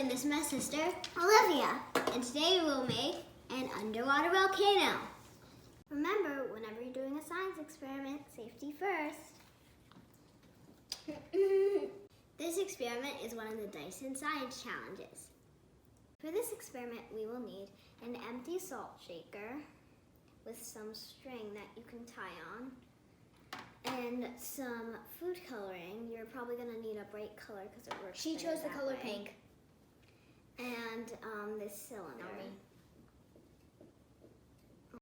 and this is my sister, Olivia. And today we'll make an underwater volcano. Remember, whenever you're doing a science experiment, safety first. This experiment is one of the Dyson Science Challenges. For this experiment, we will need an empty salt shaker with some string that you can tie on, and some food coloring. You're probably going to need a bright color because it works. She chose the color way. pink. And this cylinder.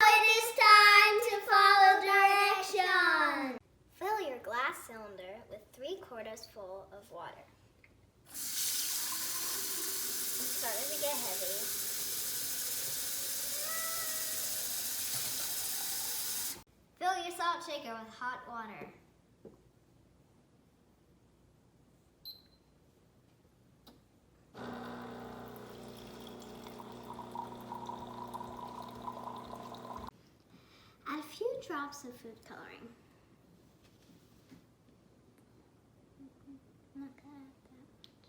It is time to follow directions. Fill your glass cylinder with 3/4 full of water. It's starting to get heavy. Fill your salt shaker with hot water. Add a few drops of food coloring. Not gonna add that much.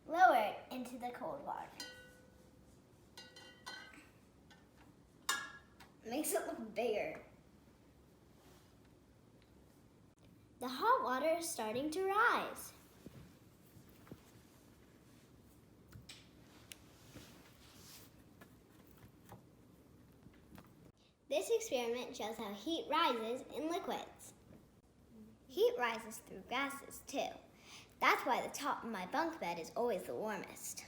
Lower it into the cold water. Makes it look bigger. The hot water is starting to rise. This experiment shows how heat rises in liquids. Heat rises through gases too. That's why the top of my bunk bed is always the warmest.